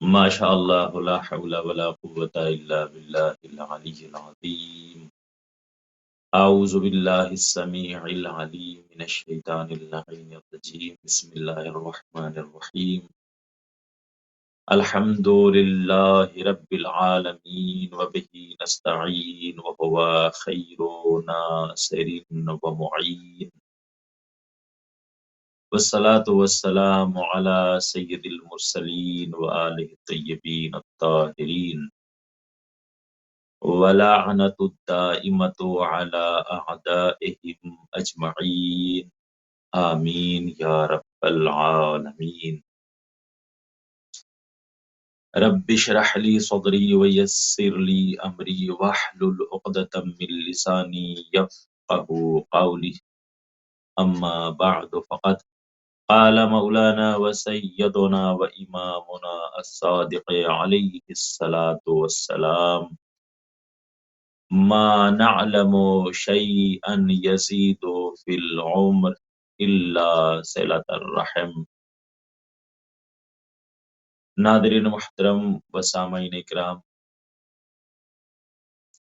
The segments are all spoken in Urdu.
ما شاء الله لا حول ولا قوة إلا بالله العلي العظيم. أعوذ بالله السميع العليم من الشيطان اللعين الرجيم. بسم الله الرحمن الرحيم. الحمد لله رب العالمين وبه نستعين وهو خير ناصر ومعين، والصلاة والسلام على سيد المرسلين وآله الطيبين الطاهرين، ولعنة الدائمة على أعدائهم أجمعين، آمين يا رب العالمين. رب اشرح لي صدري ويسر لي أمري واحلل عقدة من لساني يفقه قولي. أما بعد، فقد قال مولانا وسيدنا وإمامنا الصادق عليه الصلاة والسلام: ما نعلم شيئا يزيد في العمر إلا صلة الرحم. ناظرین محترم و سامعین اکرام،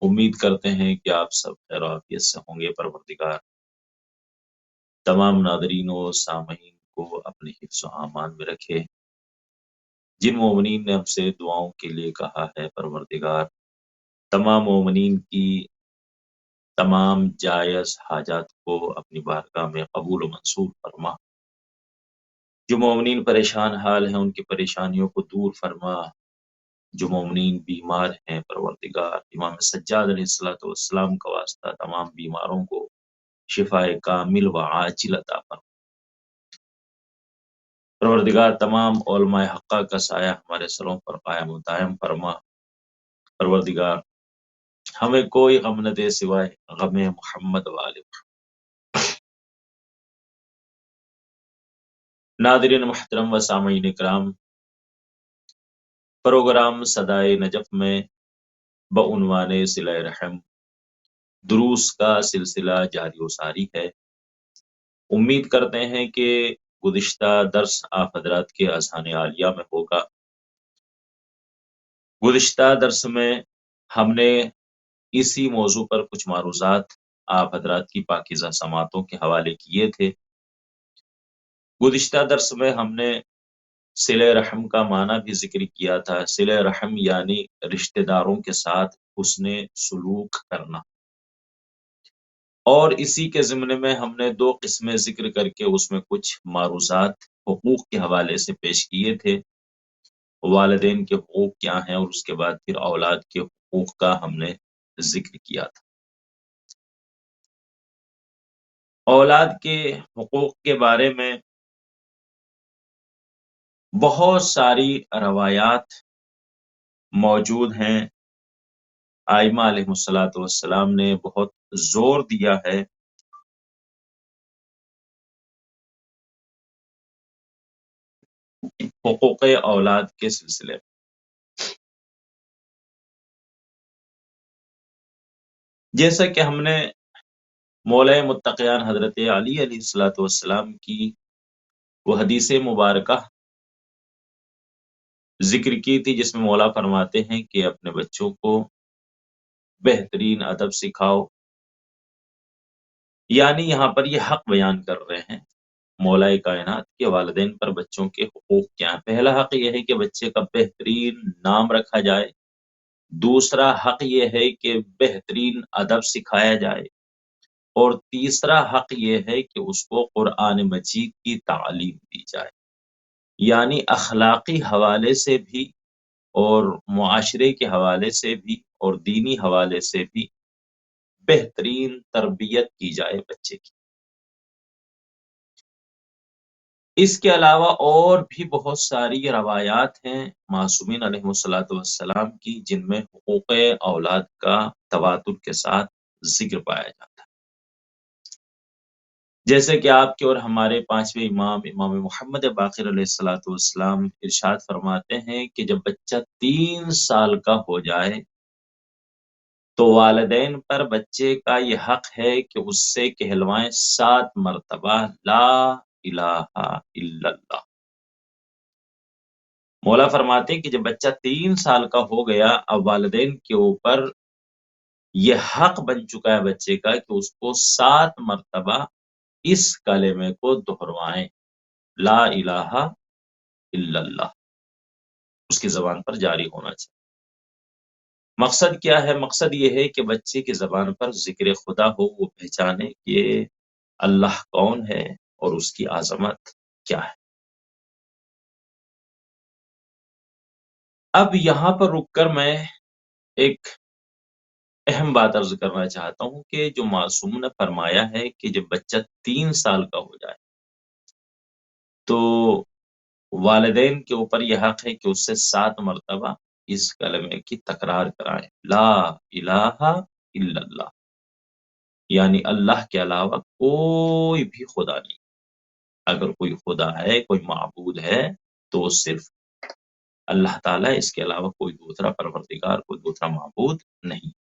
امید کرتے ہیں کہ آپ سب خیر و عافیت سے ہوں گے۔ پروردگار تمام ناظرین و سامعین کو اپنے حفظ و امان میں رکھے۔ جن مومنین نے ہم سے دعاؤں کے لیے کہا ہے، پروردگار تمام مومنین کی تمام جائز حاجات کو اپنی بارگاہ میں قبول و منظور فرما۔ جو مومنین پریشان حال ہیں ان کی پریشانیوں کو دور فرما۔ جو مومنین بیمار ہیں، پروردگار امام سجاد علیہ الصلوۃ والسلام کا واسطہ تمام بیماروں کو شفاء کامل و عاجل عطا فرما۔ پروردگار تمام علماء حقہ کا سایہ ہمارے سروں پر قائم و دائم فرما۔ پروردگار ہمیں کوئی غم نہ دے سوائے غم محمد والے۔ ناظرین محترم و سامعین اکرام، پروگرام صدائے نجف میں بعنوان صلہ رحم دروس کا سلسلہ جاری و ساری ہے۔ امید کرتے ہیں کہ گزشتہ درس آپ حضرات کے اذہان عالیہ میں ہوگا۔ گزشتہ درس میں ہم نے اسی موضوع پر کچھ معروضات آپ حضرات کی پاکیزہ سماعتوں کے حوالے کیے تھے۔ گزشتہ درس میں ہم نے صلہ رحم کا معنی بھی ذکر کیا تھا۔ صلہ رحم یعنی رشتہ داروں کے ساتھ حسن سلوک کرنا، اور اسی کے ضمن میں ہم نے دو قسمیں ذکر کر کے اس میں کچھ معروضات حقوق کے حوالے سے پیش کیے تھے۔ والدین کے حقوق کیا ہیں، اور اس کے بعد پھر اولاد کے حقوق کا ہم نے ذکر کیا تھا۔ اولاد کے حقوق کے بارے میں بہت ساری روایات موجود ہیں۔ ائمہ علیہ الصلوۃ والسلام نے بہت زور دیا ہے حقوق اولاد کے سلسلے میں۔ جیسا کہ ہم نے مولا متقیان حضرت علی علیہ الصلوۃ والسلام کی وہ حدیث مبارکہ ذکر کی تھی، جس میں مولا فرماتے ہیں کہ اپنے بچوں کو بہترین ادب سکھاؤ، یعنی یہاں پر یہ حق بیان کر رہے ہیں مولا کائنات کے والدین پر بچوں کے حقوق کیا ہیں۔ پہلا حق یہ ہے کہ بچے کا بہترین نام رکھا جائے، دوسرا حق یہ ہے کہ بہترین ادب سکھایا جائے، اور تیسرا حق یہ ہے کہ اس کو قرآن مجید کی تعلیم دی جائے، یعنی اخلاقی حوالے سے بھی اور معاشرے کے حوالے سے بھی اور دینی حوالے سے بھی بہترین تربیت کی جائے بچے کی۔ اس کے علاوہ اور بھی بہت ساری روایات ہیں معصومین علیہ الصلوۃ والسلام کی، جن میں حقوق اولاد کا تواتر کے ساتھ ذکر پایا جاتا ہے۔ جیسے کہ آپ کے اور ہمارے پانچویں امام محمد باقر علیہ الصلوۃ والسلام ارشاد فرماتے ہیں کہ جب بچہ 3 سال کا ہو جائے تو والدین پر بچے کا یہ حق ہے کہ اس سے کہلوائیں 7 مرتبہ لا الہ الا اللہ۔ مولا فرماتے ہیں کہ جب بچہ 3 سال کا ہو گیا، اب والدین کے اوپر یہ حق بن چکا ہے بچے کا کہ اس کو 7 مرتبہ اس کلمے کو دہروائیں، لا الہ الا اللہ، اس کی زبان پر جاری ہونا چاہیے۔ مقصد کیا ہے؟ مقصد یہ ہے کہ بچے کی زبان پر ذکر خدا ہو، وہ پہچانے کہ اللہ کون ہے اور اس کی عظمت کیا ہے۔ اب یہاں پر رک کر میں ایک اہم بات عرض کرنا چاہتا ہوں کہ جو معصوم نے فرمایا ہے کہ جب بچہ 3 سال کا ہو جائے تو والدین کے اوپر یہ حق ہے کہ اس سے 7 مرتبہ اس کلمے کی تکرار کرائیں، لا الہ الا اللہ، یعنی اللہ کے علاوہ کوئی بھی خدا نہیں۔ اگر کوئی خدا ہے، کوئی معبود ہے تو وہ صرف اللہ تعالیٰ، اس کے علاوہ کوئی دوسرا پروردگار، کوئی دوسرا معبود نہیں۔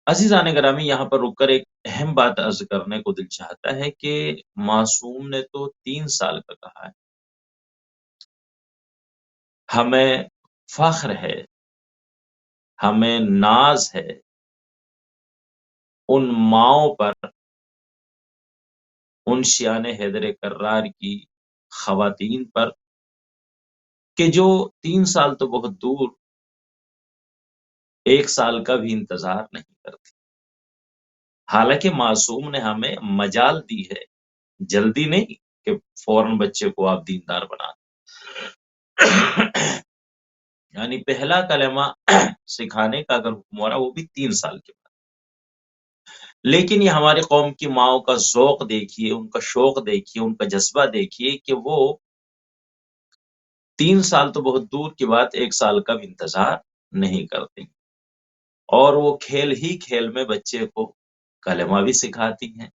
عزیزان گرامی، یہاں پر رک کر ایک اہم بات عرض کرنے کو دل چاہتا ہے کہ معصوم نے تو 3 سال کا کہا ہے، ہمیں فخر ہے، ہمیں ناز ہے ان ماؤں پر، ان شیان حیدر کرار کی خواتین پر کہ جو 3 سال تو بہت دور، 1 سال کا بھی انتظار نہیں کرتی۔ حالانکہ معصوم نے ہمیں مجال دی ہے، جلدی نہیں کہ فوراً بچے کو آپ دیندار بنا دیں۔ یعنی پہلا کلمہ سکھانے کا اگر حکم ہو رہا وہ بھی 3 سال کے بعد۔ لیکن یہ ہماری قوم کی ماؤں کا ذوق دیکھیے، ان کا شوق دیکھیے، ان کا جذبہ دیکھیے کہ وہ 3 سال تو بہت دور کی بات، 1 سال کا بھی انتظار نہیں کرتے، اور وہ کھیل ہی کھیل میں بچے کو کلمہ بھی سکھاتی ہیں،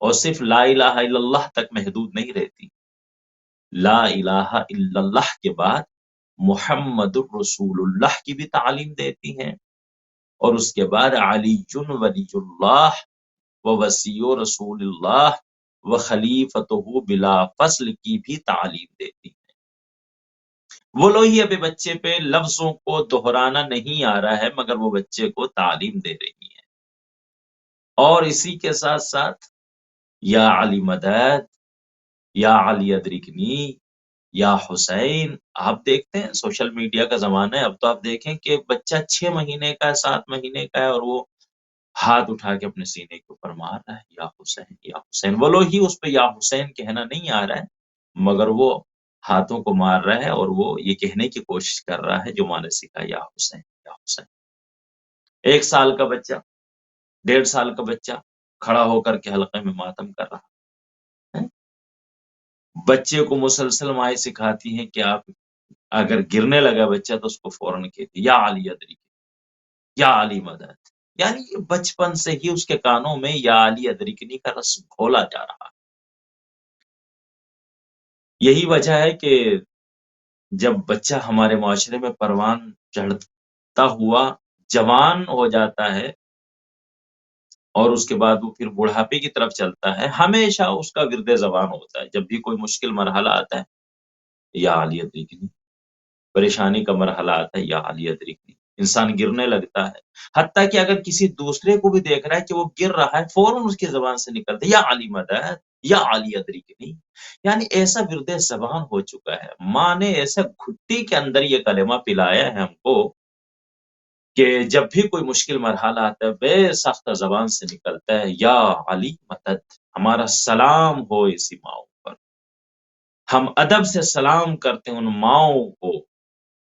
اور صرف لا الہ الا اللہ تک محدود نہیں رہتی، لا الہ الا اللہ کے بعد محمد الرسول اللہ کی بھی تعلیم دیتی ہیں، اور اس کے بعد علی ولی اللہ و وسیع رسول اللہ و خلیفتہ بلا فصل کی بھی تعلیم دیتی ہیں۔ وہ لوگ ہی ابھی بچے پہ لفظوں کو دہرانا نہیں آ رہا ہے، مگر وہ بچے کو تعلیم دے رہی ہے، اور اسی کے ساتھ ساتھ یا علی مدد، یا علی ادرکنی، یا حسین۔ آپ دیکھتے ہیں سوشل میڈیا کا زمانہ ہے، اب تو آپ دیکھیں کہ بچہ 6 مہینے کا ہے، 7 مہینے کا ہے، اور وہ ہاتھ اٹھا کے اپنے سینے کے اوپر مار رہا ہے، یا حسین یا حسین۔ وہ لوگ ہی اس پہ یا حسین کہنا نہیں آ رہا ہے، مگر وہ ہاتھوں کو مار رہا ہے، اور وہ یہ کہنے کی کوشش کر رہا ہے جو ماں نے سکھا، یا حسین یا حسین۔ 1 سال کا بچہ، 1.5 سال کا بچہ کھڑا ہو کر کے حلقے میں ماتم کر رہا ہے۔ بچے کو مسلسل مائیں سکھاتی ہیں کہ آپ اگر گرنے لگا بچہ تو اس کو فوراً کہتی یا علی ادری، یا علی مدد۔ یعنی یہ بچپن سے ہی اس کے کانوں میں یا علی ادرکنی کا رس گھولا جا رہا ہے۔ یہی وجہ ہے کہ جب بچہ ہمارے معاشرے میں پروان چڑھتا ہوا جوان ہو جاتا ہے، اور اس کے بعد وہ پھر بڑھاپے کی طرف چلتا ہے، ہمیشہ اس کا ورد زبان ہوتا ہے، جب بھی کوئی مشکل مرحلہ آتا ہے یا علی ادرکنی، پریشانی کا مرحلہ آتا ہے یا علی ادرکنی، انسان گرنے لگتا ہے، حتیٰ کہ اگر کسی دوسرے کو بھی دیکھ رہا ہے کہ وہ گر رہا ہے، فوراً اس کی زبان سے نکلتا ہے یا علی مدد، یا علی ادرکنی۔ یعنی ایسا ورد زبان ہو چکا ہے، ماں نے ایسا گھٹی کے اندر یہ کلمہ پلایا ہے ہم کو کہ جب بھی کوئی مشکل مرحلہ آتا ہے بے سخت زبان سے نکلتا ہے یا علی مدد۔ ہمارا سلام ہو اسی ماؤں پر، ہم ادب سے سلام کرتے ہیں ان ماؤں کو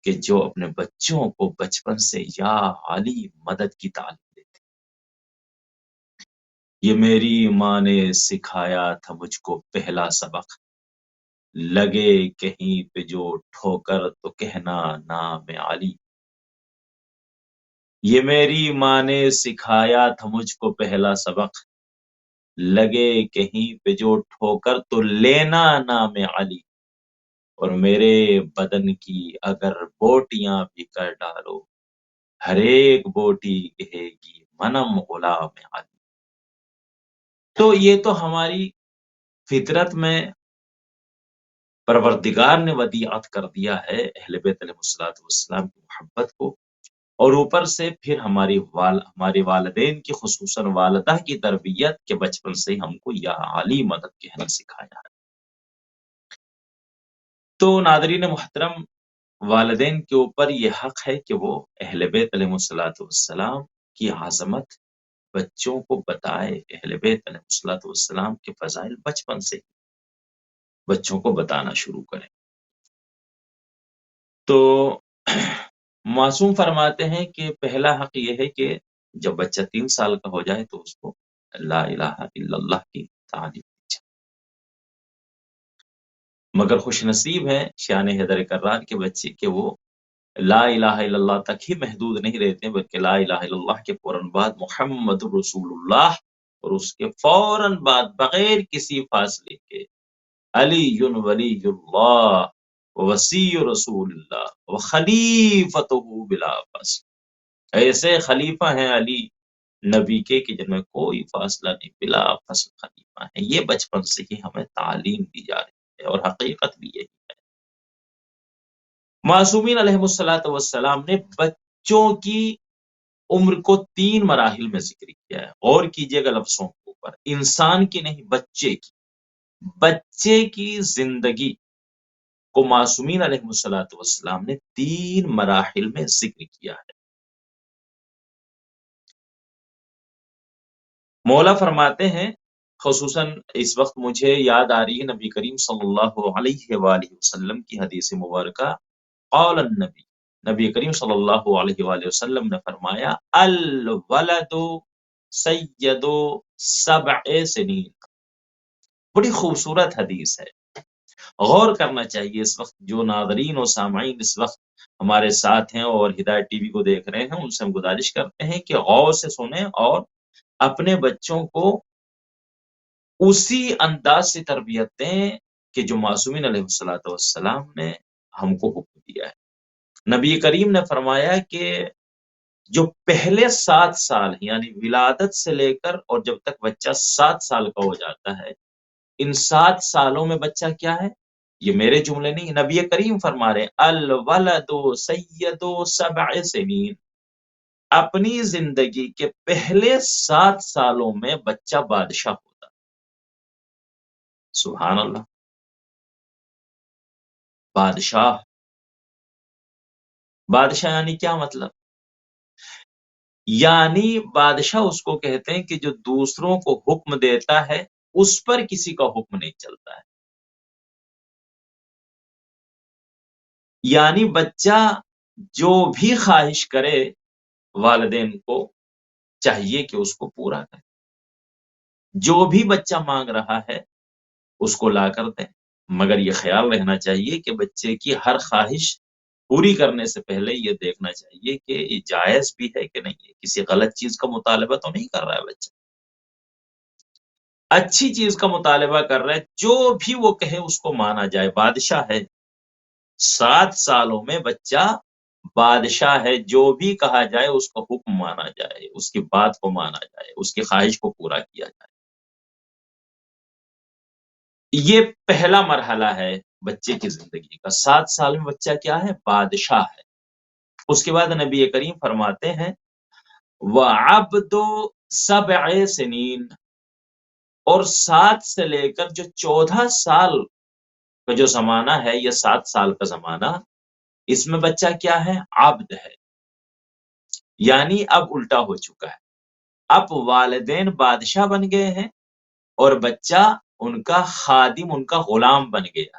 کہ جو اپنے بچوں کو بچپن سے یا علی مدد کی تعلیم دیتے۔ یہ میری ماں نے سکھایا تھا مجھ کو پہلا سبق، لگے کہیں پہ جو ٹھوکر تو کہنا نام علی۔ یہ میری ماں نے سکھایا تھا مجھ کو پہلا سبق، لگے کہیں پہ جو ٹھوکر تو لینا نام علی، اور میرے بدن کی اگر بوٹیاں بھی کر ڈالو، ہر ایک بوٹی کہے گی منم غلام علی۔ تو یہ تو ہماری فطرت میں پروردگار نے ودیعت کر دیا ہے اہل بیت علیہ الصلوۃ والسلام کی محبت کو، اور اوپر سے پھر ہمارے والدین کی خصوصاً والدہ کی تربیت کے بچپن سے ہم کو یا علی مدد کہنا سکھایا ہے۔ تو ناظرین محترم، والدین کے اوپر یہ حق ہے کہ وہ اہل بیت علیہ الصلوۃ والسلام کی عظمت بچوں کو بتائے، اہل بیت علیہ الصلوۃ والسلام کے فضائل بچپن سے بچوں کو بتانا شروع کریں۔ تو معصوم فرماتے ہیں کہ پہلا حق یہ ہے کہ جب بچہ 3 سال کا ہو جائے تو اس کو لا الہ الا اللہ کی تعلیم دی جائے۔ مگر خوش نصیب ہے شان حیدر کرار کے بچے کہ وہ لا الہ الا اللہ تک ہی محدود نہیں رہتے، بلکہ لا الہ الا اللہ کے فوراً بعد محمد رسول اللہ، اور اس کے فوراً بعد بغیر کسی فاصلے کے علی ولی اللہ وسیع رسول اللہ وخلیفتہ بلا فاصلہ، ایسے خلیفہ ہیں علی نبی کے کہ جن میں کوئی فاصلہ نہیں، بلا فصل خلیفہ ہیں۔ یہ بچپن سے ہی ہمیں تعلیم دی جا رہی ہے، اور حقیقت بھی یہی ہے۔ معصومین علیہ الصلوۃ والسلام نے بچوں کی عمر کو 3 مراحل میں ذکر کیا ہے، اور کیجئے گا لفظوں کے اوپر، انسان کی نہیں، بچے کی زندگی کو معصومین علیہ الصلوۃ والسلام نے 3 مراحل میں ذکر کیا ہے۔ مولا فرماتے ہیں، خصوصاً اس وقت مجھے یاد آ رہی ہے نبی کریم صلی اللہ علیہ وآلہ وسلم کی حدیث مبارکہ، قال النبی، نبی کریم صلی اللہ علیہ وآلہ وسلم نے فرمایا، الولد سید 7 سنین۔ بڑی خوبصورت حدیث ہے، غور کرنا چاہیے۔ اس وقت جو ناظرین و سامعین اس وقت ہمارے ساتھ ہیں اور ہدایت ٹی وی کو دیکھ رہے ہیں، ان سے ہم گزارش کرتے ہیں کہ غور سے سنیں اور اپنے بچوں کو اسی انداز سے تربیت دیں کہ جو معصومین علیہ الصلوۃ والسلام نے ہم کو حکم دیا ہے۔ نبی کریم نے فرمایا کہ جو پہلے 7 سال یعنی ولادت سے لے کر اور جب تک بچہ 7 سال کا ہو جاتا ہے، ان 7 سالوں میں بچہ کیا ہے؟ یہ میرے جملے نہیں، نبی کریم فرما رہے الولد سید 7 سنین۔ اپنی زندگی کے پہلے 7 سالوں میں بچہ بادشاہ ہوتا۔ سبحان اللہ، بادشاہ یعنی کیا مطلب؟ یعنی بادشاہ اس کو کہتے ہیں کہ جو دوسروں کو حکم دیتا ہے اس پر کسی کا حکم نہیں چلتا ہے۔ یعنی بچہ جو بھی خواہش کرے والدین کو چاہیے کہ اس کو پورا کرے، جو بھی بچہ مانگ رہا ہے اس کو لا کر دیں، مگر یہ خیال رہنا چاہیے کہ بچے کی ہر خواہش پوری کرنے سے پہلے یہ دیکھنا چاہیے کہ یہ جائز بھی ہے کہ نہیں ہے، کسی غلط چیز کا مطالبہ تو نہیں کر رہا ہے بچہ، اچھی چیز کا مطالبہ کر رہا ہے، جو بھی وہ کہے اس کو مانا جائے۔ بادشاہ ہے، 7 سالوں میں بچہ بادشاہ ہے، جو بھی کہا جائے اس کا حکم مانا جائے، اس کی بات کو مانا جائے، اس کی خواہش کو پورا کیا جائے۔ یہ پہلا مرحلہ ہے بچے کی زندگی کا۔ 7 سال میں بچہ کیا ہے؟ بادشاہ ہے۔ اس کے بعد نبی کریم فرماتے ہیں وَعَبْدُ 7 سنین، اور 7 سے لے کر جو 14 سال کا جو زمانہ ہے، یہ 7 سال کا زمانہ، اس میں بچہ کیا ہے؟ عبد ہے، یعنی اب الٹا ہو چکا ہے، اب والدین بادشاہ بن گئے ہیں اور بچہ ان کا خادم، ان کا غلام بن گیا۔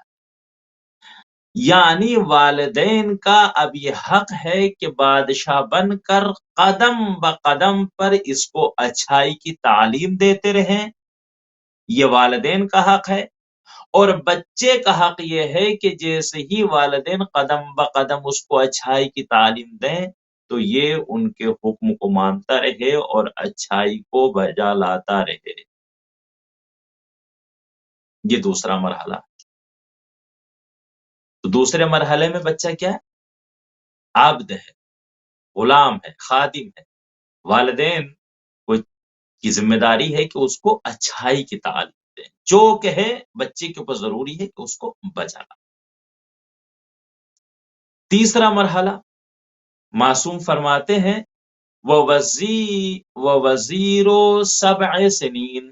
یعنی والدین کا اب یہ حق ہے کہ بادشاہ بن کر قدم بقدم پر اس کو اچھائی کی تعلیم دیتے رہیں، یہ والدین کا حق ہے۔ اور بچے کا حق یہ ہے کہ جیسے ہی والدین قدم بقدم اس کو اچھائی کی تعلیم دیں تو یہ ان کے حکم کو مانتا رہے اور اچھائی کو بجا لاتا رہے۔ یہ دوسرا مرحلہ۔ تو دوسرے مرحلے میں بچہ کیا ہے؟ عبد ہے، غلام ہے، خادم ہے۔ والدین کی ذمہ داری ہے کہ اس کو اچھائی کی تعلیم دے، ہیں، جو کہے بچے کے اوپر ضروری ہے کہ اس کو بجانا۔ تیسرا مرحلہ معصوم فرماتے ہیں وَوَزِيرُ 7 سنین،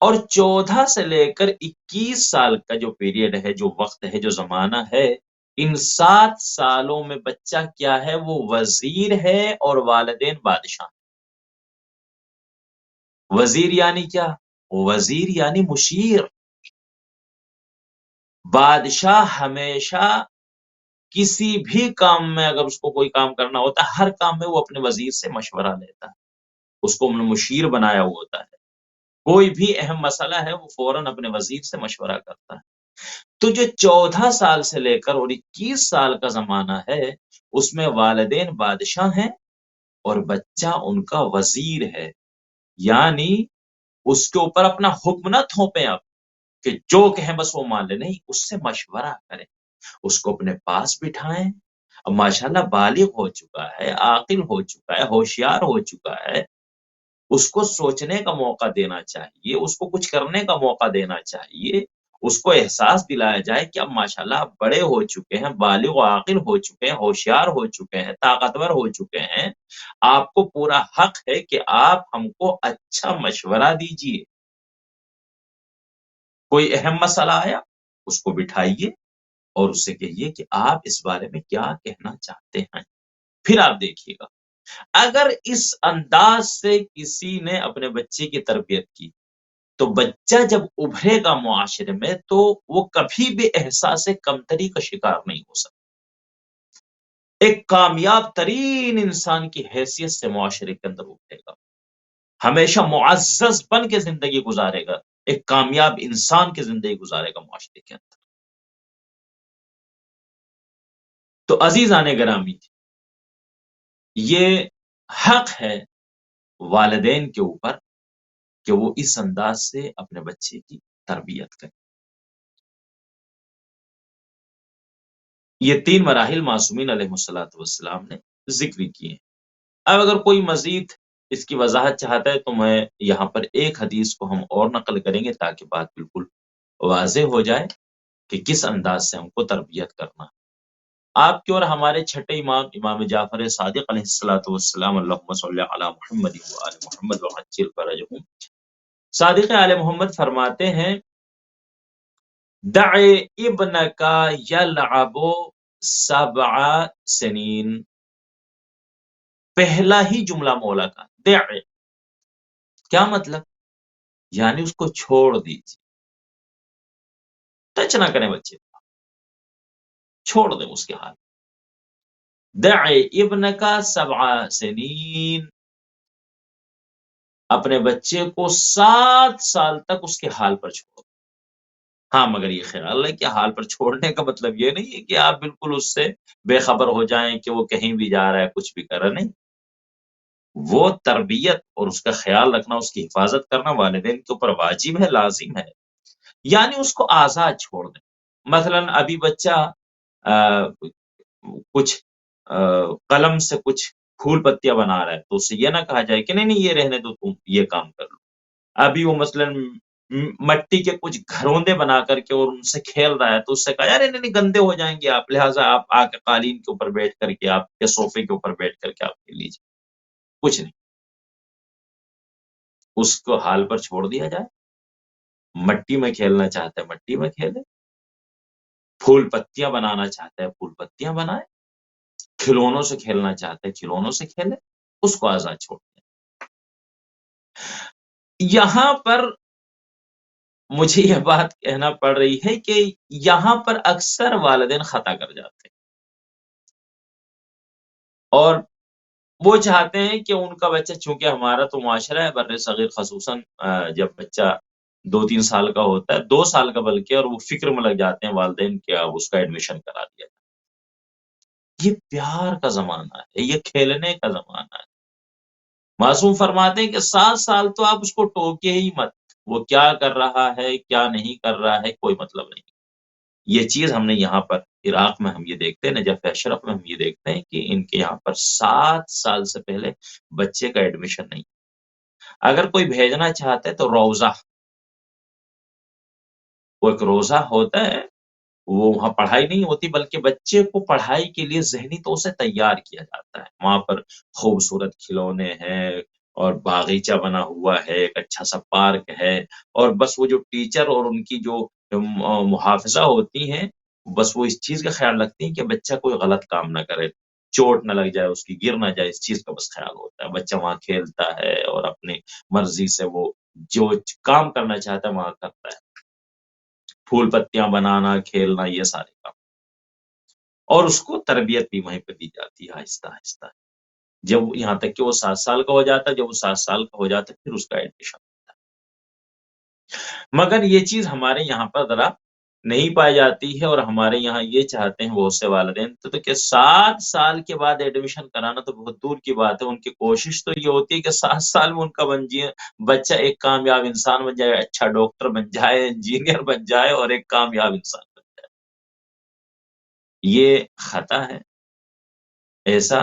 اور 14 سے لے کر 21 سال کا جو پیریڈ ہے، جو وقت ہے، جو زمانہ ہے، ان 7 سالوں میں بچہ کیا ہے؟ وہ وزیر ہے اور والدین بادشاہ۔ وزیر یعنی کیا؟ وزیر یعنی مشیر۔ بادشاہ ہمیشہ کسی بھی کام میں اگر اس کو کوئی کام کرنا ہوتا ہے، ہر کام میں وہ اپنے وزیر سے مشورہ لیتا ہے، اس کو مشیر بنایا ہوا ہوتا ہے۔ کوئی بھی اہم مسئلہ ہے وہ فوراً اپنے وزیر سے مشورہ کرتا ہے۔ تو جو 14 سال سے لے کر اور 21 سال کا زمانہ ہے، اس میں والدین بادشاہ ہیں اور بچہ ان کا وزیر ہے، یعنی اس کے اوپر اپنا حکم نہ تھوپیں آپ کہ جو کہیں بس وہ مان لے، نہیں، اس سے مشورہ کریں، اس کو اپنے پاس بٹھائیں۔ اب ماشاءاللہ بالغ ہو چکا ہے، عاقل ہو چکا ہے، ہوشیار ہو چکا ہے، اس کو سوچنے کا موقع دینا چاہیے، اس کو کچھ کرنے کا موقع دینا چاہیے، اس کو احساس دلایا جائے کہ اب ماشاءاللہ آپ بڑے ہو چکے ہیں، بالغ و عاقل ہو چکے ہیں، ہوشیار ہو چکے ہیں، طاقتور ہو چکے ہیں، آپ کو پورا حق ہے کہ آپ ہم کو اچھا مشورہ دیجیے۔ کوئی اہم مسئلہ آیا، اس کو بٹھائیے اور اس سے کہیے کہ آپ اس بارے میں کیا کہنا چاہتے ہیں۔ پھر آپ دیکھیے گا، اگر اس انداز سے کسی نے اپنے بچے کی تربیت کی تو بچہ جب ابھرے گا معاشرے میں تو وہ کبھی بھی احساس کمتری کا شکار نہیں ہو سکتا، ایک کامیاب ترین انسان کی حیثیت سے معاشرے کے اندر ابھرے گا، ہمیشہ معزز بن کے زندگی گزارے گا، ایک کامیاب انسان کی زندگی گزارے گا معاشرے کے اندر۔ تو عزیزان گرامی، یہ حق ہے والدین کے اوپر کہ وہ اس انداز سے اپنے بچے کی تربیت کریں۔ یہ 3 مراحل معصومین علیہ السلام نے ذکر کیے ہیں۔ اب اگر کوئی مزید اس کی وضاحت چاہتا ہے تو میں یہاں پر ایک حدیث کو ہم اور نقل کریں گے تاکہ بات بالکل واضح ہو جائے کہ کس انداز سے ہم کو تربیت کرنا ہے۔ آپ کے اور ہمارے چھٹے امام، امام جعفر صادق علیہ السلام، اللہم صلی علی محمد وآل محمد وعجل فرجہم، صادق آل محمد فرماتے ہیں دع ابنک یلعب 7 سنین، پہلا ہی جملہ مولا کا دع، کیا مطلب؟ یعنی اس کو چھوڑ دیجیے، ٹچ نہ کریں بچے، چھوڑ دیں اس کے حال۔ دع ابنک 7 سنین، اپنے بچے کو 7 سال تک اس کے حال پر چھوڑ۔ ہاں، مگر یہ خیال ہے کہ حال پر چھوڑنے کا مطلب یہ نہیں ہے کہ آپ بالکل اس سے بے خبر ہو جائیں کہ وہ کہیں بھی جا رہا ہے، کچھ بھی کر رہا، نہیں۔ وہ تربیت اور اس کا خیال رکھنا، اس کی حفاظت کرنا والدین کے اوپر واجب ہے، لازم ہے، یعنی اس کو آزاد چھوڑ دیں۔ مثلا ابھی بچہ کچھ قلم سے کچھ پھول پتیاں بنا رہا ہے تو اسے یہ نہ کہا جائے کہ نہیں نہیں یہ رہنے دو، تم یہ کام کر لو۔ ابھی وہ مثلا مٹی کے کچھ گھروندے بنا کر کے اور ان سے کھیل رہا ہے تو اس سے کہا یار نہیں گندے ہو جائیں گے آپ، لہٰذا آپ آ کے قالین کے اوپر بیٹھ کر کے، آپ کے صوفے کے اوپر بیٹھ کر کے آپ کھیل لیجیے، کچھ نہیں، اس کو حال پر چھوڑ دیا جائے۔ مٹی میں کھیلنا چاہتا ہے مٹی میں کھیلے، پھول پتیاں بنانا چاہتا ہے پھول پتیاں بنائے، کھلونوں سے کھیلنا چاہتا ہے کھلونوں سے کھیلے، اس کو آزاد چھوڑ دیں۔ یہاں پر مجھے یہ بات کہنا پڑ رہی ہے کہ یہاں پر اکثر والدین خطا کر جاتے ہیں اور وہ چاہتے ہیں کہ ان کا بچہ، چونکہ ہمارا تو معاشرہ ہے بر صغیر خصوصاً جب بچہ 2-3 سال کا ہوتا ہے، 2 سال کا بلکہ، اور وہ فکر میں لگ جاتے ہیں والدین کہ اب اس کا ایڈمیشن کرا دیا جائے۔ یہ پیار کا زمانہ ہے، یہ کھیلنے کا زمانہ ہے۔ معصوم فرماتے ہیں کہ 7 سال تو آپ اس کو ٹوکے ہی مت، وہ کیا کر رہا ہے کیا نہیں کر رہا ہے کوئی مطلب نہیں۔ یہ چیز ہم نے یہاں پر عراق میں ہم یہ دیکھتے ہیں، نجف اشرف میں ہم یہ دیکھتے ہیں کہ ان کے یہاں پر 7 سال سے پہلے بچے کا ایڈمیشن نہیں۔ اگر کوئی بھیجنا چاہتا ہے تو روضہ وہ ایک روزہ ہوتا ہے، وہ وہاں پڑھائی نہیں ہوتی، بلکہ بچے کو پڑھائی کے لیے ذہنی طور سے تیار کیا جاتا ہے۔ وہاں پر خوبصورت کھلونے ہیں اور باغیچہ بنا ہوا ہے، ایک اچھا سا پارک ہے، اور بس وہ جو ٹیچر اور ان کی جو محافظہ ہوتی ہیں، بس وہ اس چیز کا خیال رکھتی ہیں کہ بچہ کوئی غلط کام نہ کرے، چوٹ نہ لگ جائے، اس کی گر نہ جائے، اس چیز کا بس خیال ہوتا ہے۔ بچہ وہاں کھیلتا ہے اور اپنی مرضی سے وہ جو کام کرنا چاہتا ہے وہاں کرتا ہے، پھول پتیاں بنانا، کھیلنا، یہ سارے کام، اور اس کو تربیت بھی وہیں پہ دی جاتی ہے آہستہ آہستہ، جب یہاں تک کہ وہ 7 سال کا ہو جاتا ہے، جب وہ 7 سال کا ہو جاتا ہے پھر اس کا ایڈمیشن۔ مگر یہ چیز ہمارے یہاں پر ذرا نہیں پائی جاتی ہے، اور ہمارے یہاں یہ چاہتے ہیں بہت سے والدین تو کہ 7 سال کے بعد ایڈمیشن کرانا تو بہت دور کی بات ہے، ان کی کوشش تو یہ ہوتی ہے کہ 7 سال میں ان کا بچہ ایک کامیاب انسان بن جائے، اچھا ڈاکٹر بن جائے، انجینئر بن جائے، اور ایک کامیاب انسان بن جائے۔ یہ خطا ہے، ایسا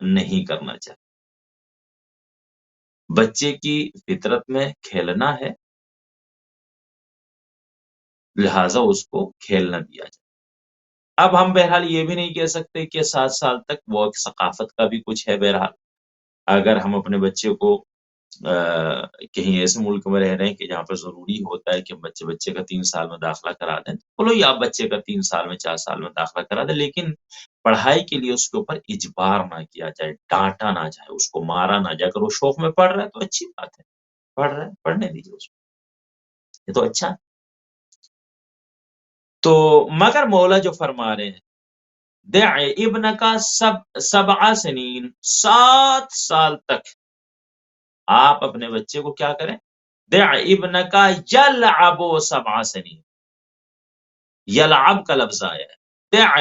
نہیں کرنا چاہیے۔ بچے کی فطرت میں کھیلنا ہے، لہٰذا اس کو کھیلنا دیا جائے۔ اب ہم بہرحال یہ بھی نہیں کہہ سکتے کہ 7 سال تک وہ ایک ثقافت کا بھی کچھ ہے۔ بہرحال اگر ہم اپنے بچے کو کہیں ایسے ملک میں رہ رہے ہیں کہ جہاں پر ضروری ہوتا ہے کہ بچے کا 3 سال میں داخلہ کرا دیں، بولو یا آپ بچے کا 3 سال میں 4 سال میں داخلہ کرا دیں، لیکن پڑھائی کے لیے اس کے اوپر اجبار نہ کیا جائے، ڈانٹا نہ جائے، اس کو مارا نہ جائے۔ اگر وہ شوق میں پڑھ رہا ہے تو اچھی بات ہے، پڑھ رہا ہے، پڑھنے دیجیے اس کو، یہ تو اچھا ہے۔ تو مگر مولا جو فرما رہے ہیں، دع ابن کا 7 سنین، 7 سال تک آپ اپنے بچے کو کیا کریں؟ دع ابن کا یلعب 7 سنین، یلعب کا لفظ آیا ہے، دع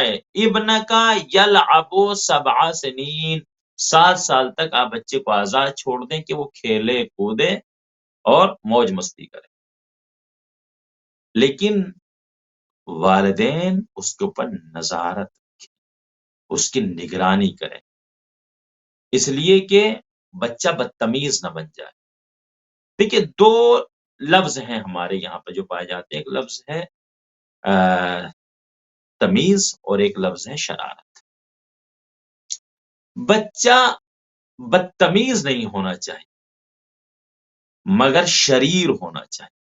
ابن کا یلعب 7 سنین، 7 سال تک آپ بچے کو آزاد چھوڑ دیں کہ وہ کھیلے کودے اور موج مستی کرے، لیکن والدین اس کے اوپر نظارت رکھیں، اس کی نگرانی کریں، اس لیے کہ بچہ بدتمیز نہ بن جائے۔ دیکھیے 2 لفظ ہیں ہمارے یہاں پہ جو پائے جاتے ہیں، ایک لفظ ہے تمیز اور ایک لفظ ہے شرارت۔ بچہ بدتمیز نہیں ہونا چاہیے مگر شریر ہونا چاہیے۔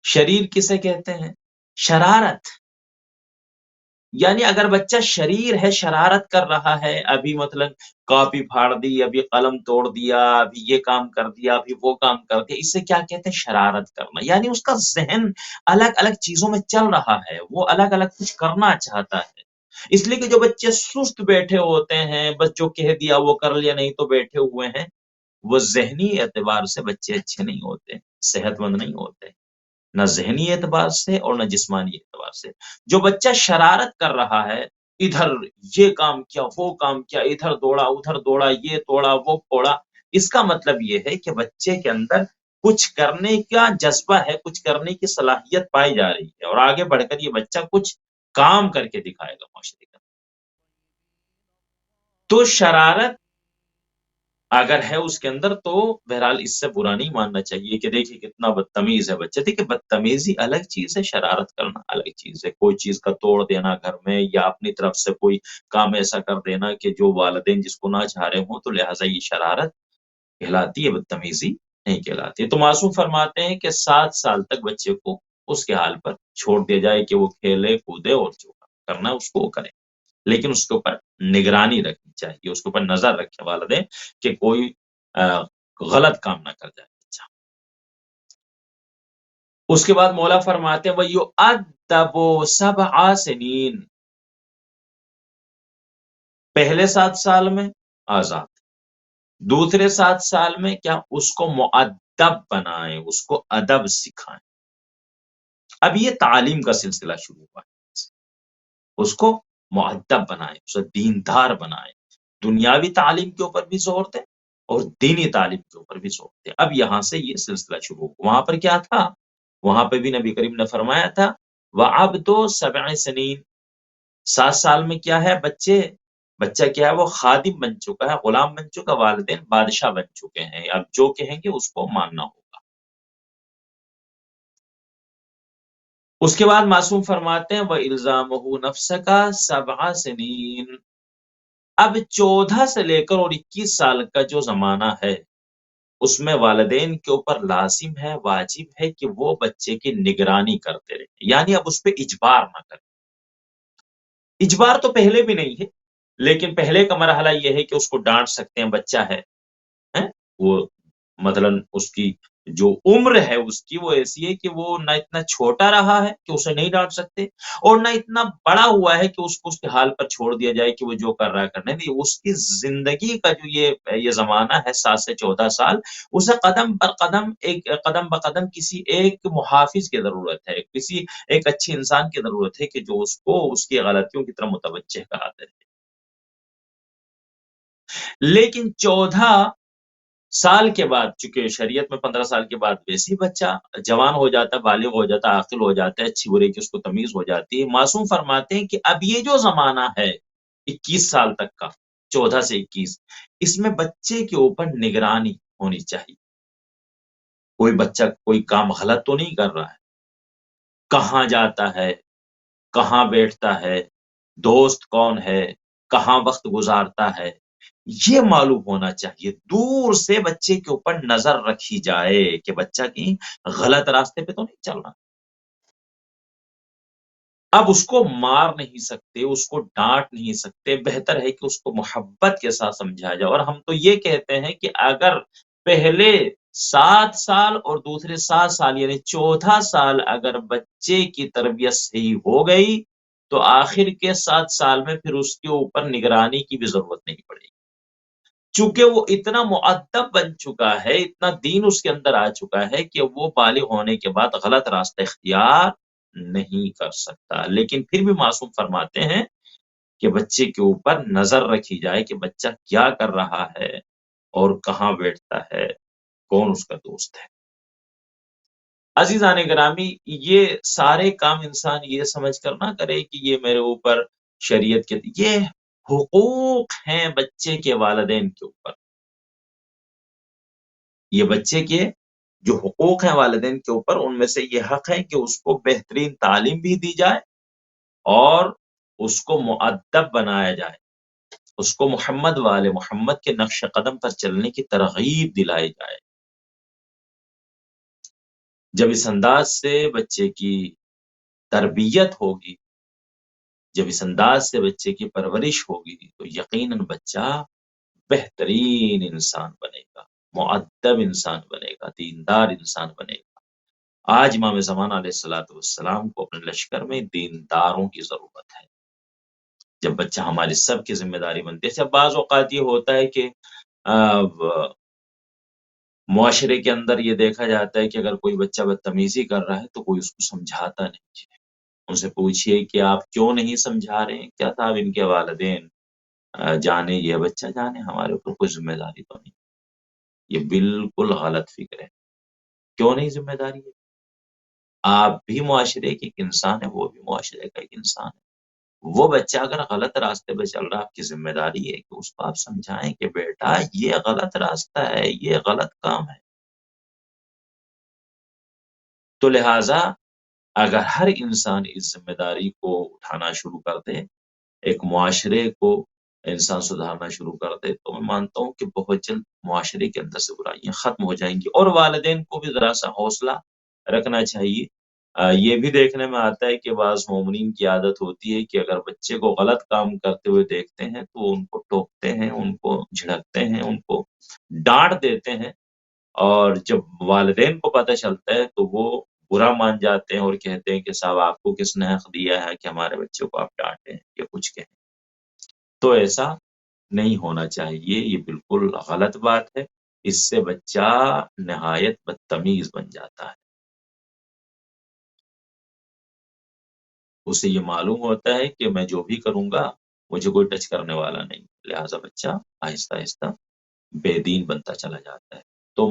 شریر کسے کہتے ہیں؟ شرارت، یعنی اگر بچہ شریر ہے، شرارت کر رہا ہے، ابھی مثلا کاپی پھاڑ دی، ابھی قلم توڑ دیا، ابھی یہ کام کر دیا، ابھی وہ کام کر دیا، اسے کیا کہتے ہیں؟ شرارت کرنا، یعنی اس کا ذہن الگ الگ چیزوں میں چل رہا ہے، وہ الگ الگ کچھ کرنا چاہتا ہے۔ اس لیے کہ جو بچے سست بیٹھے ہوتے ہیں، بس جو کہہ دیا وہ کر لیا، نہیں تو بیٹھے ہوئے ہیں، وہ ذہنی اعتبار سے بچے اچھے نہیں ہوتے، صحت مند نہیں ہوتے، نہ ذہنی اعتبار سے اور نہ جسمانی اعتبار سے۔ جو بچہ شرارت کر رہا ہے، ادھر یہ کام کیا، وہ کام کیا، ادھر دوڑا، ادھر دوڑا، یہ توڑا، وہ پھوڑا، اس کا مطلب یہ ہے کہ بچے کے اندر کچھ کرنے کا جذبہ ہے، کچھ کرنے کی صلاحیت پائی جا رہی ہے، اور آگے بڑھ کر یہ بچہ کچھ کام کر کے دکھائے گا معاشرے کا۔ تو شرارت اگر ہے اس کے اندر تو بہرحال اس سے برا نہیں ماننا چاہیے کہ دیکھیے کتنا بدتمیز ہے بچہ۔ دیکھیے بدتمیزی الگ چیز ہے، شرارت کرنا الگ چیز ہے۔ کوئی چیز کا توڑ دینا گھر میں، یا اپنی طرف سے کوئی کام ایسا کر دینا کہ جو والدین جس کو نہ چاہ رہے ہوں، تو لہٰذا یہ شرارت کہلاتی ہے، بدتمیزی نہیں کہلاتی۔ تو معصوم فرماتے ہیں کہ 7 سال تک بچے کو اس کے حال پر چھوڑ دیا جائے کہ وہ کھیلے کودے اور جو کرنا ہے اس کو وہ کرے، لیکن اس کے اوپر نگرانی رکھنی چاہیے، اس کے اوپر نظر رکھے والدین کہ کوئی غلط کام نہ کر جائے بچہ۔ اس کے بعد مولا فرماتے ہیں وَيُؤَدَّبُ 7 سنین، پہلے 7 سال میں آزاد، دوسرے 7 سال میں کیا؟ اس کو مؤدب بنائیں، اس کو ادب سکھائیں۔ اب یہ تعلیم کا سلسلہ شروع ہوا ہے، اس کو مؤدب بنائیں، اسے دیندار بنائیں، دنیاوی تعلیم کے اوپر بھی زور دیں اور دینی تعلیم کے اوپر بھی زور دیں۔ اب یہاں سے یہ سلسلہ شروع ہوا۔ وہاں پر کیا تھا؟ وہاں پہ بھی نبی کریم نے فرمایا تھا وَعَبْدُ 7 سنین، 7 سال میں کیا ہے؟ بچہ کیا ہے؟ وہ خادم بن چکا ہے، غلام بن چکا، والدین بادشاہ بن چکے ہیں، اب جو کہیں گے اس کو ماننا ہوگا۔ اس کے بعد معصوم فرماتے ہیں وَإِلْزَامُهُ نَفْسَكَ 7 سنین، اب 14 سے لے کر اور 21 سال کا جو زمانہ ہے اس میں والدین کے اوپر لازم ہے، واجب ہے کہ وہ بچے کی نگرانی کرتے رہے، یعنی اب اس پہ اجبار نہ کریں۔ اجبار تو پہلے بھی نہیں ہے، لیکن پہلے کا مرحلہ یہ ہے کہ اس کو ڈانٹ سکتے ہیں، بچہ ہے، ہیں؟ وہ مثلاً اس کی جو عمر ہے اس کی وہ ایسی ہے کہ وہ نہ اتنا چھوٹا رہا ہے کہ اسے نہیں ڈانٹ سکتے، اور نہ اتنا بڑا ہوا ہے کہ اس کو اس کے حال پر چھوڑ دیا جائے کہ وہ جو کر رہا ہے کرنے دیں۔ اس کی زندگی کا جو یہ زمانہ ہے 7 سے 14 سال، اسے قدم پر قدم قدم بقدم کسی ایک محافظ کی ضرورت ہے، کسی ایک اچھے انسان کی ضرورت ہے کہ جو اس کو اس کی غلطیوں کی طرف متوجہ کراتے رہے۔ لیکن 14 سال کے بعد، چونکہ شریعت میں 15 سال کے بعد ویسے ہی بچہ جوان ہو جاتا ہے، بالغ ہو جاتا ہے، عاقل ہو جاتا ہے، اچھی برے کی اس کو تمیز ہو جاتی ہے، معصوم فرماتے ہیں کہ اب یہ جو زمانہ ہے 21 سال تک کا، 14 سے 21، اس میں بچے کے اوپر نگرانی ہونی چاہیے۔ کوئی بچہ کوئی کام غلط تو نہیں کر رہا ہے، کہاں جاتا ہے، کہاں بیٹھتا ہے، دوست کون ہے، کہاں وقت گزارتا ہے، یہ معلوم ہونا چاہیے۔ دور سے بچے کے اوپر نظر رکھی جائے کہ بچہ کی غلط راستے پہ تو نہیں چل رہا۔ اب اس کو مار نہیں سکتے، اس کو ڈانٹ نہیں سکتے، بہتر ہے کہ اس کو محبت کے ساتھ سمجھایا جائے۔ اور ہم تو یہ کہتے ہیں کہ اگر پہلے 7 سال اور دوسرے 7 سال یعنی 14 سال اگر بچے کی تربیت صحیح ہو گئی تو آخر کے 7 سال میں پھر اس کے اوپر نگرانی کی بھی ضرورت نہیں پڑے گی، چونکہ وہ اتنا مؤدب بن چکا ہے، اتنا دین اس کے اندر آ چکا ہے کہ وہ بالغ ہونے کے بعد غلط راستہ اختیار نہیں کر سکتا۔ لیکن پھر بھی معصوم فرماتے ہیں کہ بچے کے اوپر نظر رکھی جائے کہ بچہ کیا کر رہا ہے اور کہاں بیٹھتا ہے، کون اس کا دوست ہے۔ عزیزان گرامی، یہ سارے کام انسان یہ سمجھ کر نہ کرے کہ یہ میرے اوپر شریعت کے، یہ حقوق ہیں بچے کے والدین کے اوپر۔ یہ بچے کے جو حقوق ہیں والدین کے اوپر، ان میں سے یہ حق ہے کہ اس کو بہترین تعلیم بھی دی جائے اور اس کو مؤدب بنایا جائے، اس کو محمد والے محمد کے نقش قدم پر چلنے کی ترغیب دلائی جائے۔ جب اس انداز سے بچے کی تربیت ہوگی، جب اس انداز سے بچے کی پرورش ہوگی تو یقیناً بچہ بہترین انسان بنے گا، مؤدب انسان بنے گا، دیندار انسان بنے گا۔ آج امام زمانہ علیہ الصلوۃ والسلام کو اپنے لشکر میں دینداروں کی ضرورت ہے۔ جب بچہ ہماری سب کی ذمہ داری بنتی ہے، جب بعض اوقات یہ ہوتا ہے کہ معاشرے کے اندر یہ دیکھا جاتا ہے کہ اگر کوئی بچہ بدتمیزی کر رہا ہے تو کوئی اس کو سمجھاتا نہیں ہے۔ ان سے پوچھئے کہ آپ کیوں نہیں سمجھا رہے ہیں؟ کیا تھا اب ان کے والدین جانے، یہ بچہ جانے، ہمارے اوپر کوئی ذمہ داری تو نہیں۔ یہ بالکل غلط فکر ہے۔ کیوں نہیں ذمہ داری ہے؟ آپ بھی معاشرے کے ایک انسان ہے، وہ بھی معاشرے کا ایک انسان ہے۔ وہ بچہ اگر غلط راستے پہ چل رہا ہے، آپ کی ذمہ داری ہے کہ اس کو آپ سمجھائیں کہ بیٹا یہ غلط راستہ ہے، یہ غلط کام ہے۔ تو لہٰذا اگر ہر انسان اس ذمہ داری کو اٹھانا شروع کر دے، ایک معاشرے کو انسان سدھارنا شروع کر دے، تو میں مانتا ہوں کہ بہت جلد معاشرے کے اندر سے برائیاں ختم ہو جائیں گی۔ اور والدین کو بھی ذرا سا حوصلہ رکھنا چاہیے۔ یہ بھی دیکھنے میں آتا ہے کہ بعض مومنین کی عادت ہوتی ہے کہ اگر بچے کو غلط کام کرتے ہوئے دیکھتے ہیں تو ان کو ٹوکتے ہیں، ان کو جھڑکتے ہیں، ان کو ڈانٹ دیتے ہیں، اور جب والدین کو پتہ چلتا ہے تو وہ برا مان جاتے ہیں اور کہتے ہیں کہ صاحب آپ کو کس نے حق دیا ہے کہ ہمارے بچے کو آپ ڈانٹیں یا کچھ کہیں۔ تو ایسا نہیں ہونا چاہیے، یہ بالکل غلط بات ہے۔ اس سے بچہ نہایت بدتمیز بن جاتا ہے۔ اسے یہ معلوم ہوتا ہے کہ میں جو بھی کروں گا مجھے کوئی ٹچ کرنے والا نہیں، لہٰذا بچہ آہستہ آہستہ بے دین بنتا چلا جاتا ہے۔ تو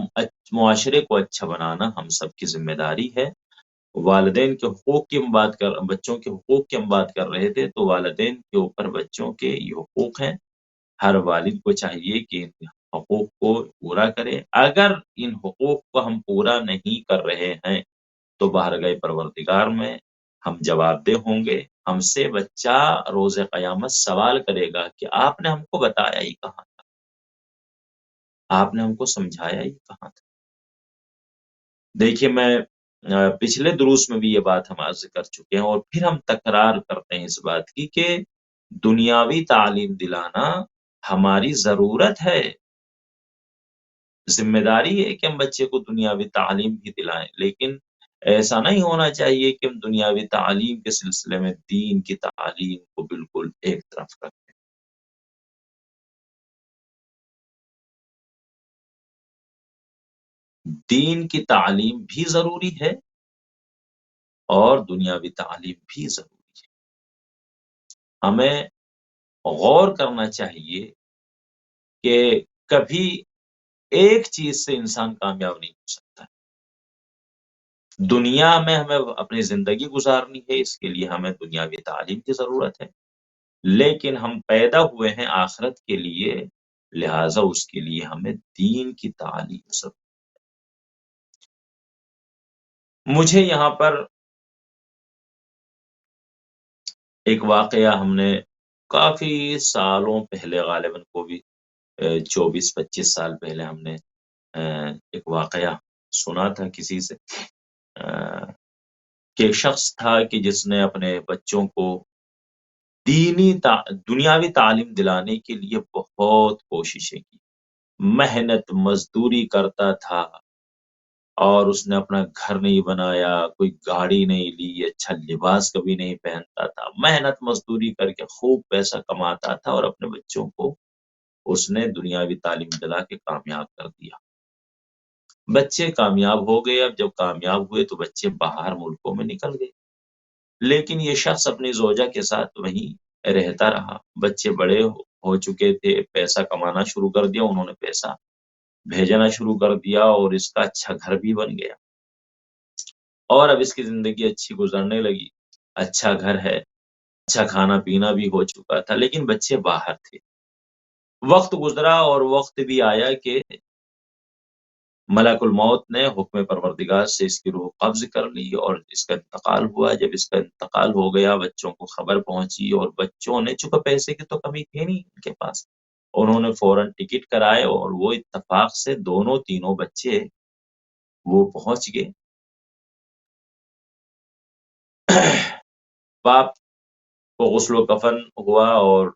معاشرے کو اچھا بنانا ہم سب کی ذمہ داری ہے۔ والدین کے حقوق کی ہم بات کر، بچوں کے حقوق کی ہم بات کر رہے تھے، تو والدین کے اوپر بچوں کے یہ حقوق ہیں۔ ہر والد کو چاہیے کہ ان حقوق کو پورا کرے۔ اگر ان حقوق کو ہم پورا نہیں کر رہے ہیں تو بارگاہ پروردگار میں ہم جواب دہ ہوں گے. ہم سے بچہ روز قیامت سوال کرے گا کہ آپ نے ہم کو بتایا ہی کہاں تھا, آپ نے ہم کو سمجھایا ہی کہاں تھا. دیکھیے میں پچھلے دروس میں بھی یہ بات ہم عرض کر چکے ہیں, اور پھر ہم تکرار کرتے ہیں اس بات کی کہ دنیاوی تعلیم دلانا ہماری ضرورت ہے, ذمہ داری ہے کہ ہم بچے کو دنیاوی تعلیم بھی دلائیں, لیکن ایسا نہیں ہونا چاہیے کہ ہم دنیاوی تعلیم کے سلسلے میں دین کی تعلیم کو بالکل ایک طرف رکھیں. دین کی تعلیم بھی ضروری ہے اور دنیاوی تعلیم بھی ضروری ہے. ہمیں غور کرنا چاہیے کہ کبھی ایک چیز سے انسان کامیاب نہیں ہو سکتا. دنیا میں ہمیں اپنی زندگی گزارنی ہے, اس کے لیے ہمیں دنیاوی تعلیم کی ضرورت ہے, لیکن ہم پیدا ہوئے ہیں آخرت کے لیے, لہٰذا اس کے لیے ہمیں دین کی تعلیم ضرورت. مجھے یہاں پر ایک واقعہ ہم نے کافی سالوں پہلے, غالباً کو بھی 24-25 سال پہلے ہم نے ایک واقعہ سنا تھا کسی سے, کہ ایک شخص تھا کہ جس نے اپنے بچوں کو دنیاوی تعلیم دلانے کے لیے بہت کوششیں کی, محنت مزدوری کرتا تھا, اور اس نے اپنا گھر نہیں بنایا, کوئی گاڑی نہیں لی, اچھا لباس کبھی نہیں پہنتا تھا, محنت مزدوری کر کے خوب پیسہ کماتا تھا, اور اپنے بچوں کو اس نے دنیاوی تعلیم دلا کے کامیاب کر دیا. بچے کامیاب ہو گئے. اب جب کامیاب ہوئے تو بچے باہر ملکوں میں نکل گئے, لیکن یہ شخص اپنی زوجہ کے ساتھ وہیں رہتا رہا. بچے بڑے ہو چکے تھے, پیسہ کمانا شروع کر دیا, انہوں نے پیسہ بھیجنا شروع کر دیا, اور اس کا اچھا گھر بھی بن گیا, اور اب اس کی زندگی اچھی گزرنے لگی. اچھا گھر ہے, اچھا کھانا پینا بھی ہو چکا تھا, لیکن بچے باہر تھے. وقت گزرا اور وقت بھی آیا کہ ملک الموت نے حکم پروردگار سے اس کی روح قبض کر لی, اور اس کا انتقال ہوا. جب اس کا انتقال ہو گیا, بچوں کو خبر پہنچی, اور بچوں نے, چونکہ پیسے کی تو کمی تھی نہیں ان کے پاس, انہوں نے فوراً ٹکٹ کرائے, اور وہ اتفاق سے دونوں تینوں بچے وہ پہنچ گئے. باپ کو غسل و کفن ہوا, اور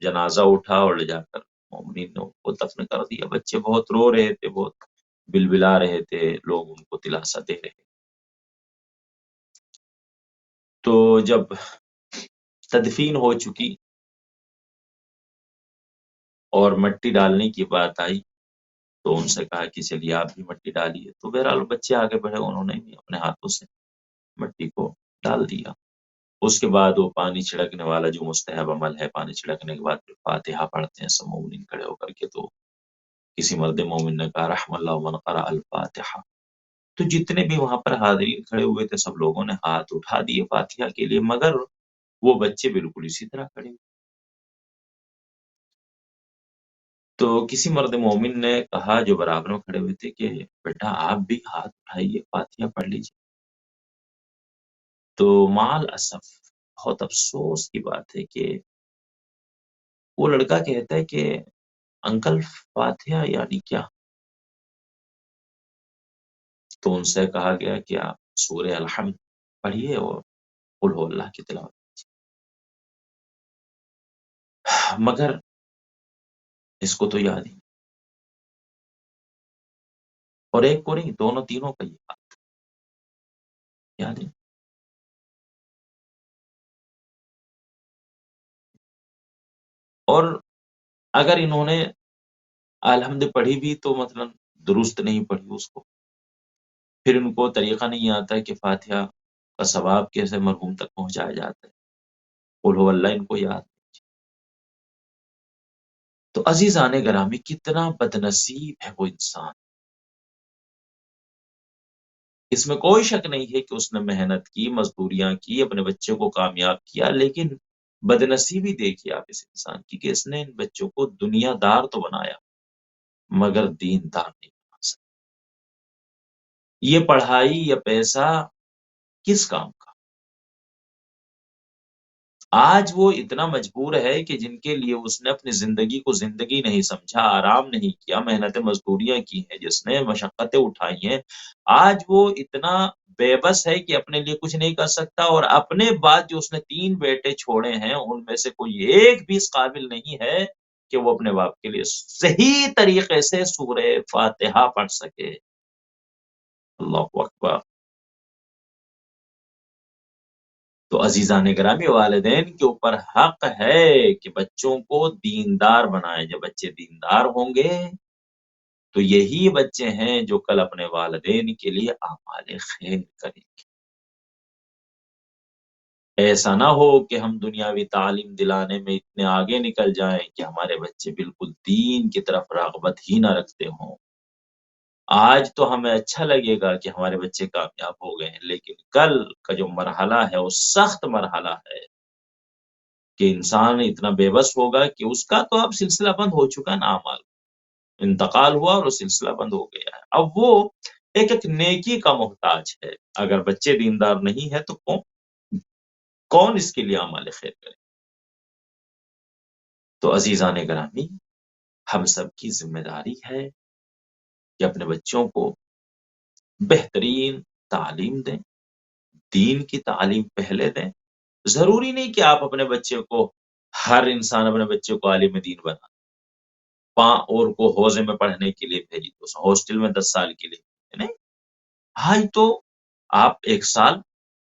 جنازہ اٹھا, اور لے جا کر مومنین نے ان کو دفن کر دیا. بچے بہت رو رہے تھے, بہت بلبلا رہے تھے, لوگ ان کو دلاسا دے رہے. تو جب تدفین ہو چکی اور مٹی ڈالنے کی بات آئی, تو ان سے کہا کہ چلیے آپ بھی مٹی ڈالیے. تو بہرحال بچے آگے بڑھے, انہوں نے بھی اپنے ہاتھوں سے مٹی کو ڈال دیا. اس کے بعد وہ پانی چھڑکنے والا جو مستحب عمل ہے, پانی چھڑکنے کے بعد پھر فاتحہ پڑھتے ہیں سب مومنین کھڑے ہو کر کے. تو کسی مرد مومن نے کہا رحم اللہ من قرأ الفاتحہ. تو جتنے بھی وہاں پر حاضرین کھڑے ہوئے تھے, سب لوگوں نے ہاتھ اٹھا دیے فاتحہ کے لیے, مگر وہ بچے بالکل اسی طرح کھڑے ہوئے. تو کسی مرد مومن نے کہا, جو برابر میں کھڑے ہوئے تھے, کہ بیٹا آپ بھی ہاتھ اٹھائیے, فاتحہ پڑھ لیجیے. تو مال اسف, بہت افسوس کی بات ہے کہ وہ لڑکا کہتا ہے کہ انکل فاتحہ یعنی کیا؟ تو ان سے کہا گیا کہ آپ سورہ الحمد پڑھیے اور قل ہو اللہ کی تلاوت. مگر اس کو تو یاد ہی, اور ایک کو نہیں, دونوں تینوں کا یاد ہے. اور اگر انہوں نے الحمد پڑھی بھی تو مثلا درست نہیں پڑھی اس کو, پھر ان کو طریقہ نہیں آتا کہ فاتحہ کا ثواب کیسے مرحوم تک پہنچایا جاتا ہے. قل ہو اللہ ان کو یاد. تو عزیزان گرامی, کتنا بدنصیب ہے وہ انسان. اس میں کوئی شک نہیں ہے کہ اس نے محنت کی, مزدوریاں کی, اپنے بچوں کو کامیاب کیا, لیکن بدنصیبی دیکھیے آپ اس انسان کی کہ اس نے ان بچوں کو دنیا دار تو بنایا مگر دین دار نہیں بنا سکا. یہ پڑھائی یا پیسہ کس کام کا؟ آج وہ اتنا مجبور ہے کہ جن کے لیے اس نے اپنی زندگی کو زندگی نہیں سمجھا، آرام نہیں کیا، محنت مزدوریاں کی ہیں، جس نے مشقتیں اٹھائی ہیں، آج وہ اتنا بے بس ہے کہ اپنے لیے کچھ نہیں کر سکتا، اور اپنے بعد جو اس نے 3 بیٹے چھوڑے ہیں ان میں سے کوئی ایک بھی اس قابل نہیں ہے کہ وہ اپنے باپ کے لیے صحیح طریقے سے سورہ فاتحہ پڑھ سکے۔ اللہ اکبر۔ تو عزیزان گرامی، والدین کے اوپر حق ہے کہ بچوں کو دیندار بنائیں۔ جب بچے دیندار ہوں گے تو یہی بچے ہیں جو کل اپنے والدین کے لیے اعمال خیر کریں گے۔ ایسا نہ ہو کہ ہم دنیاوی تعلیم دلانے میں اتنے آگے نکل جائیں کہ ہمارے بچے بالکل دین کی طرف رغبت ہی نہ رکھتے ہوں۔ آج تو ہمیں اچھا لگے گا کہ ہمارے بچے کامیاب ہو گئے ہیں، لیکن کل کا جو مرحلہ ہے وہ سخت مرحلہ ہے کہ انسان اتنا بے بس ہوگا کہ اس کا تو اب سلسلہ بند ہو چکا نا، اعمال انتقال ہوا اور وہ سلسلہ بند ہو گیا ہے۔ اب وہ ایک نیکی کا محتاج ہے۔ اگر بچے دیندار نہیں ہے تو کون اس کے لیے اعمال خیر کرے؟ تو عزیزان گرامی، ہم سب کی ذمہ داری ہے کہ اپنے بچوں کو بہترین تعلیم دیں، دین کی تعلیم پہلے دیں۔ ضروری نہیں کہ آپ اپنے بچے کو، ہر انسان اپنے بچے کو عالم دین بنا اور کو حوضے میں پڑھنے کے لیے بھیجی، تو ہاسٹل میں 10 سال کے لیے نہیں۔ آج تو آپ 1 سال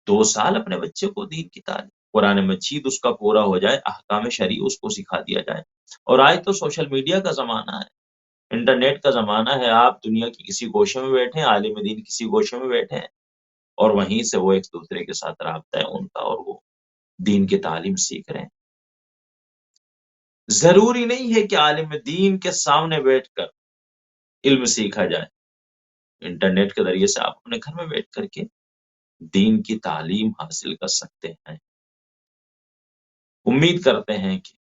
2 سال اپنے بچے کو دین کی تعلیم، قرآن مجید اس کا پورا ہو جائے، احکام شرعی اس کو سکھا دیا جائے۔ اور آج تو سوشل میڈیا کا زمانہ ہے، انٹرنیٹ کا زمانہ ہے، آپ دنیا کی کسی گوشے میں بیٹھے ہیں، عالم دین کسی گوشے میں بیٹھے ہیں، اور وہیں سے وہ ایک دوسرے کے ساتھ رابطہ ہے ان کا، اور وہ دین کی تعلیم سیکھ رہے ہیں۔ ضروری نہیں ہے کہ عالم دین کے سامنے بیٹھ کر علم سیکھا جائے، انٹرنیٹ کے ذریعے سے آپ اپنے گھر میں بیٹھ کر کے دین کی تعلیم حاصل کر سکتے ہیں۔ امید کرتے ہیں کہ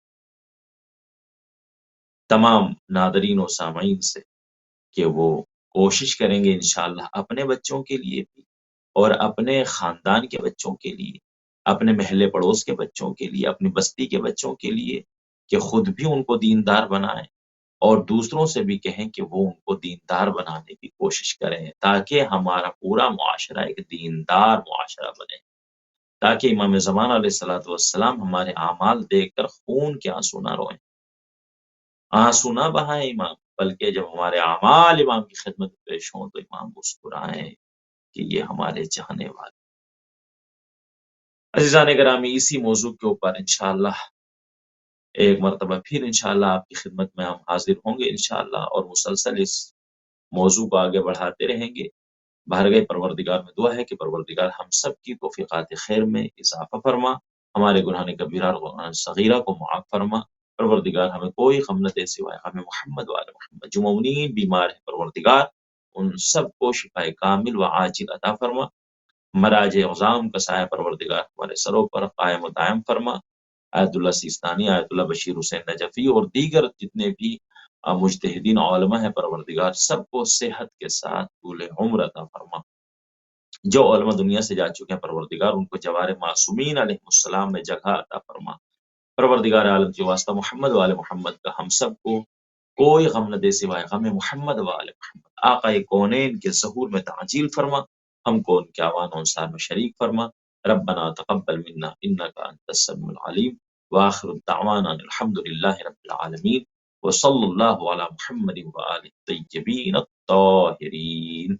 تمام ناظرین و سامعین سے کہ وہ کوشش کریں گے انشاءاللہ اپنے بچوں کے لیے بھی، اور اپنے خاندان کے بچوں کے لیے، اپنے محلے پڑوس کے بچوں کے لیے، اپنی بستی کے بچوں کے لیے، کہ خود بھی ان کو دیندار بنائیں اور دوسروں سے بھی کہیں کہ وہ ان کو دیندار بنانے کی کوشش کریں، تاکہ ہمارا پورا معاشرہ ایک دیندار معاشرہ بنے، تاکہ امام زمان علیہ الصلوۃ والسلام ہمارے اعمال دیکھ کر خون کے آنسو نہ روئیں، آنسو نہ بہائیں امام، بلکہ جب ہمارے اعمال امام کی خدمت میں پیش ہوں تو امام مسکرائیں کہ یہ ہمارے چاہنے والے۔ عزیزان گرامی، اسی موضوع کے اوپر انشاءاللہ ایک مرتبہ پھر انشاءاللہ آپ کی خدمت میں ہم حاضر ہوں گے انشاءاللہ، اور مسلسل اس موضوع کو آگے بڑھاتے رہیں گے۔ بارگاہ پروردگار میں دعا ہے کہ پروردگار ہم سب کی توفیقات خیر میں اضافہ فرما، ہمارے گناہ کبیرہ اور گناہ صغیرہ کو معاف فرما۔ پروردگار ہمیں کوئی غم نہ دے سوائے غم محمد وآل محمد۔ جو مومنین بیمار ہیں پروردگار ان سب کو شفائے کامل و عاجل عطا فرما۔ مراج عظام کا سایہ پروردگار ہمارے سروں پر قائم و دائم فرما۔ آیت اللہ سیستانی، آیت اللہ بشیر حسین نجفی اور دیگر جتنے بھی مجتہدین علماء ہیں پروردگار سب کو صحت کے ساتھ طول عمر عطا فرما۔ جو علماء دنیا سے جا چکے ہیں پروردگار ان کو جوار معصومین علیہ السلام میں جگہ عطا فرما۔ پروردگار عالم کے واسطہ محمد وآل محمد کا ہم سب کو کوئی غم نہ دے سوائے غم محمد وآل محمد۔ آقا کونین کے ظہور میں تعجیل فرما، ہم کو ان کے اعوان و انصار میں شریک فرما۔ ربنا تقبل منا انک انت السمیع العلیم، وآخر دعوانا الحمد للہ رب العالمین، وصلی اللہ علی محمد وآلہ الطیبین الطاہرین۔